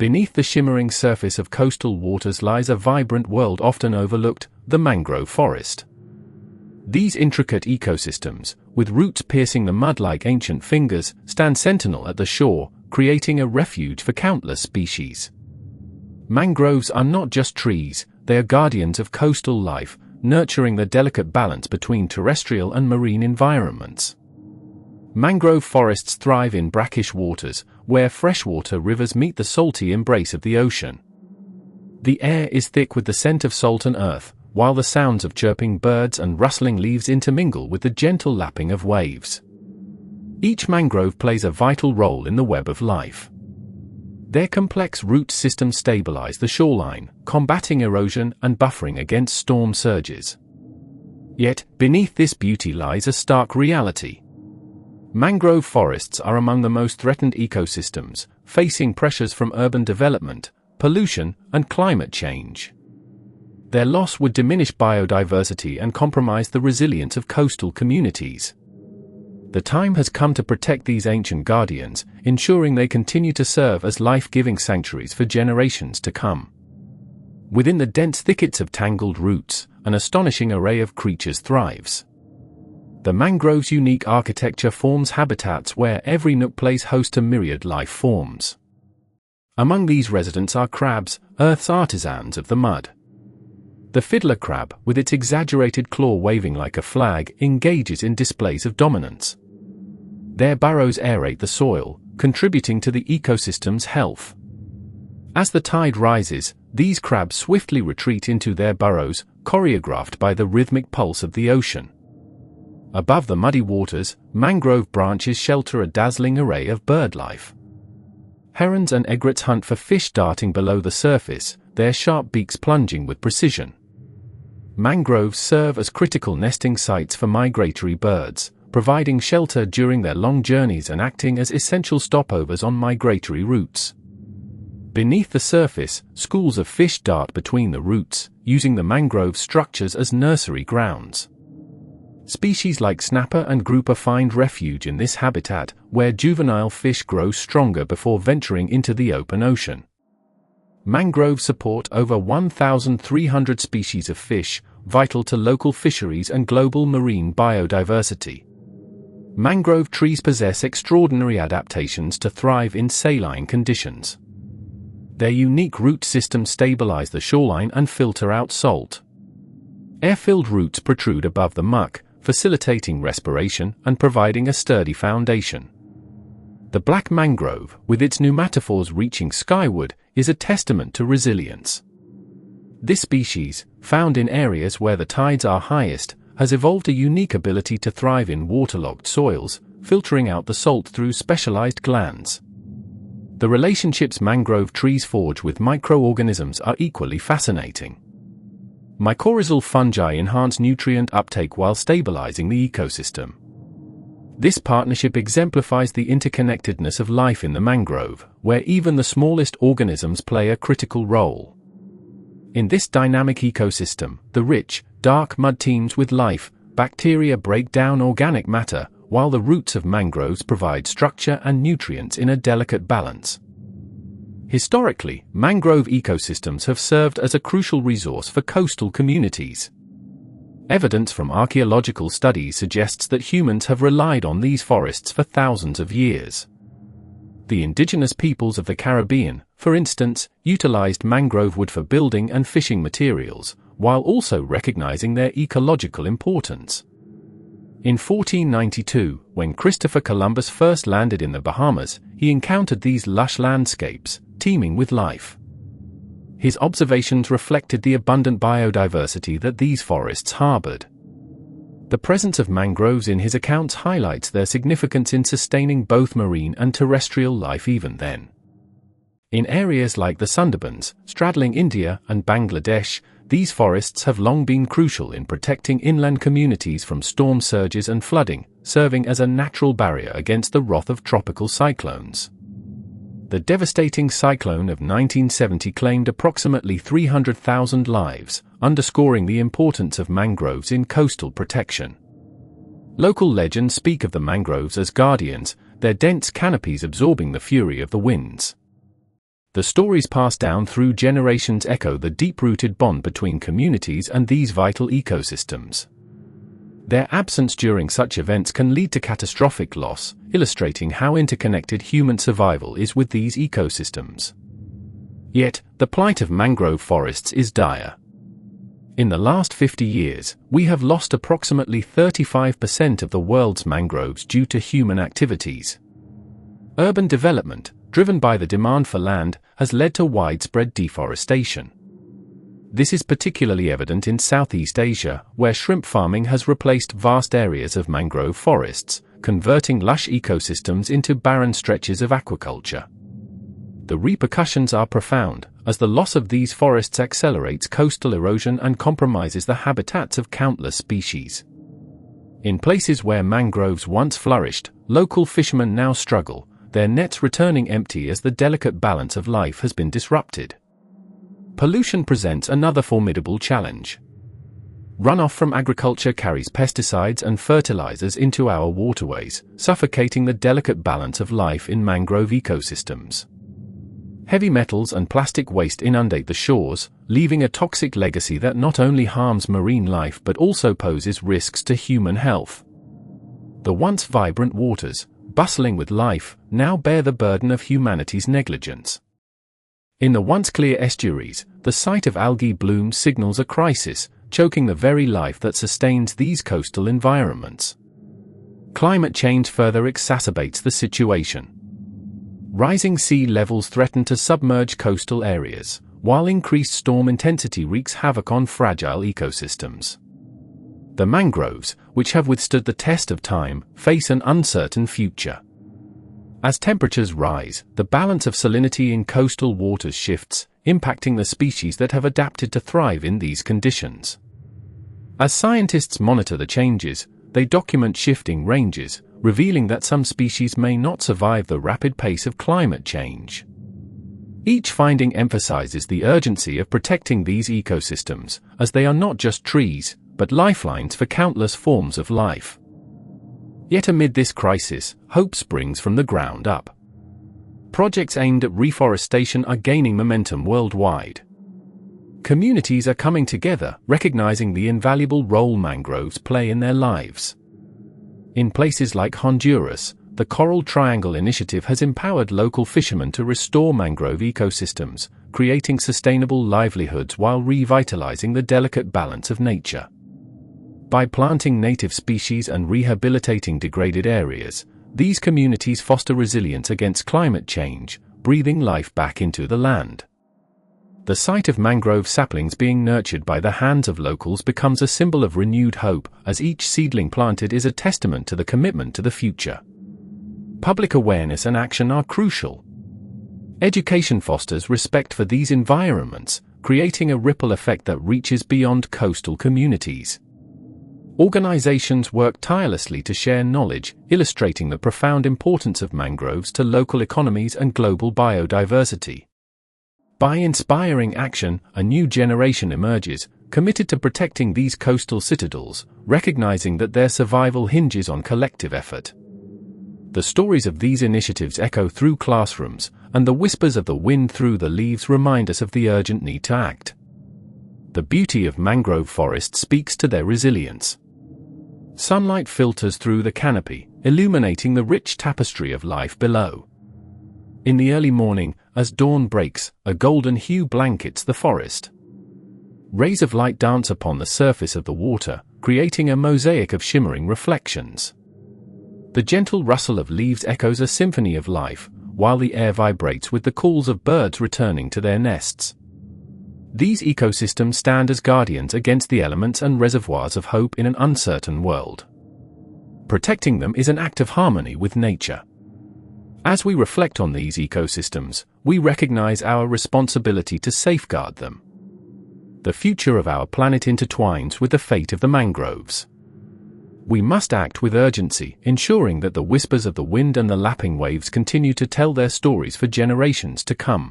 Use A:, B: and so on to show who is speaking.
A: Beneath the shimmering surface of coastal waters lies a vibrant world often overlooked, the mangrove forest. These intricate ecosystems, with roots piercing the mud like ancient fingers, stand sentinel at the shore, creating a refuge for countless species. Mangroves are not just trees, they are guardians of coastal life, nurturing the delicate balance between terrestrial and marine environments. Mangrove forests thrive in brackish waters, where freshwater rivers meet the salty embrace of the ocean. The air is thick with the scent of salt and earth, while the sounds of chirping birds and rustling leaves intermingle with the gentle lapping of waves. Each mangrove plays a vital role in the web of life. Their complex root systems stabilize the shoreline, combating erosion and buffering against storm surges. Yet, beneath this beauty lies a stark reality. Mangrove forests are among the most threatened ecosystems, facing pressures from urban development, pollution, and climate change. Their loss would diminish biodiversity and compromise the resilience of coastal communities. The time has come to protect these ancient guardians, ensuring they continue to serve as life-giving sanctuaries for generations to come. Within the dense thickets of tangled roots, an astonishing array of creatures thrives. The mangrove's unique architecture forms habitats where every nook plays host to myriad life forms. Among these residents are crabs, Earth's artisans of the mud. The fiddler crab, with its exaggerated claw waving like a flag, engages in displays of dominance. Their burrows aerate the soil, contributing to the ecosystem's health. As the tide rises, these crabs swiftly retreat into their burrows, choreographed by the rhythmic pulse of the ocean. Above the muddy waters, mangrove branches shelter a dazzling array of birdlife. Herons and egrets hunt for fish darting below the surface, their sharp beaks plunging with precision. Mangroves serve as critical nesting sites for migratory birds, providing shelter during their long journeys and acting as essential stopovers on migratory routes. Beneath the surface, schools of fish dart between the roots, using the mangrove structures as nursery grounds. Species like snapper and grouper find refuge in this habitat, where juvenile fish grow stronger before venturing into the open ocean. Mangroves support over 1,300 species of fish, vital to local fisheries and global marine biodiversity. Mangrove trees possess extraordinary adaptations to thrive in saline conditions. Their unique root systems stabilize the shoreline and filter out salt. Air-filled roots protrude above the muck, facilitating respiration and providing a sturdy foundation. The black mangrove, with its pneumatophores reaching skyward, is a testament to resilience. This species, found in areas where the tides are highest, has evolved a unique ability to thrive in waterlogged soils, filtering out the salt through specialized glands. The relationships mangrove trees forge with microorganisms are equally fascinating. Mycorrhizal fungi enhance nutrient uptake while stabilizing the ecosystem. This partnership exemplifies the interconnectedness of life in the mangrove, where even the smallest organisms play a critical role. In this dynamic ecosystem, the rich, dark mud teems with life. Bacteria break down organic matter, while the roots of mangroves provide structure and nutrients in a delicate balance. Historically, mangrove ecosystems have served as a crucial resource for coastal communities. Evidence from archaeological studies suggests that humans have relied on these forests for thousands of years. The indigenous peoples of the Caribbean, for instance, utilized mangrove wood for building and fishing materials, while also recognizing their ecological importance. In 1492, when Christopher Columbus first landed in the Bahamas, he encountered these lush landscapes, teeming with life. His observations reflected the abundant biodiversity that these forests harbored. The presence of mangroves in his accounts highlights their significance in sustaining both marine and terrestrial life even then. In areas like the Sundarbans, straddling India and Bangladesh, these forests have long been crucial in protecting inland communities from storm surges and flooding, serving as a natural barrier against the wrath of tropical cyclones. The devastating cyclone of 1970 claimed approximately 300,000 lives, underscoring the importance of mangroves in coastal protection. Local legends speak of the mangroves as guardians, their dense canopies absorbing the fury of the winds. The stories passed down through generations echo the deep-rooted bond between communities and these vital ecosystems. Their absence during such events can lead to catastrophic loss, illustrating how interconnected human survival is with these ecosystems. Yet, the plight of mangrove forests is dire. In the last 50 years, we have lost approximately 35% of the world's mangroves due to human activities. Urban development, driven by the demand for land, has led to widespread deforestation. This is particularly evident in Southeast Asia, where shrimp farming has replaced vast areas of mangrove forests, converting lush ecosystems into barren stretches of aquaculture. The repercussions are profound, as the loss of these forests accelerates coastal erosion and compromises the habitats of countless species. In places where mangroves once flourished, local fishermen now struggle, their nets returning empty as the delicate balance of life has been disrupted. Pollution presents another formidable challenge. Runoff from agriculture carries pesticides and fertilizers into our waterways, suffocating the delicate balance of life in mangrove ecosystems. Heavy metals and plastic waste inundate the shores, leaving a toxic legacy that not only harms marine life but also poses risks to human health. The once vibrant waters, bustling with life, now bear the burden of humanity's negligence. In the once clear estuaries, the sight of algae blooms signals a crisis, choking the very life that sustains these coastal environments. Climate change further exacerbates the situation. Rising sea levels threaten to submerge coastal areas, while increased storm intensity wreaks havoc on fragile ecosystems. The mangroves, which have withstood the test of time, face an uncertain future. As temperatures rise, the balance of salinity in coastal waters shifts, impacting the species that have adapted to thrive in these conditions. As scientists monitor the changes, they document shifting ranges, revealing that some species may not survive the rapid pace of climate change. Each finding emphasizes the urgency of protecting these ecosystems, as they are not just trees, but lifelines for countless forms of life. Yet amid this crisis, hope springs from the ground up. Projects aimed at reforestation are gaining momentum worldwide. Communities are coming together, recognizing the invaluable role mangroves play in their lives. In places like Honduras, the Coral Triangle Initiative has empowered local fishermen to restore mangrove ecosystems, creating sustainable livelihoods while revitalizing the delicate balance of nature. By planting native species and rehabilitating degraded areas, these communities foster resilience against climate change, breathing life back into the land. The sight of mangrove saplings being nurtured by the hands of locals becomes a symbol of renewed hope, as each seedling planted is a testament to the commitment to the future. Public awareness and action are crucial. Education fosters respect for these environments, creating a ripple effect that reaches beyond coastal communities. Organizations work tirelessly to share knowledge, illustrating the profound importance of mangroves to local economies and global biodiversity. By inspiring action, a new generation emerges, committed to protecting these coastal citadels, recognizing that their survival hinges on collective effort. The stories of these initiatives echo through classrooms, and the whispers of the wind through the leaves remind us of the urgent need to act. The beauty of mangrove forests speaks to their resilience. Sunlight filters through the canopy, illuminating the rich tapestry of life below. In the early morning, as dawn breaks, a golden hue blankets the forest. Rays of light dance upon the surface of the water, creating a mosaic of shimmering reflections. The gentle rustle of leaves echoes a symphony of life, while the air vibrates with the calls of birds returning to their nests. These ecosystems stand as guardians against the elements and reservoirs of hope in an uncertain world. Protecting them is an act of harmony with nature. As we reflect on these ecosystems, we recognize our responsibility to safeguard them. The future of our planet intertwines with the fate of the mangroves. We must act with urgency, ensuring that the whispers of the wind and the lapping waves continue to tell their stories for generations to come.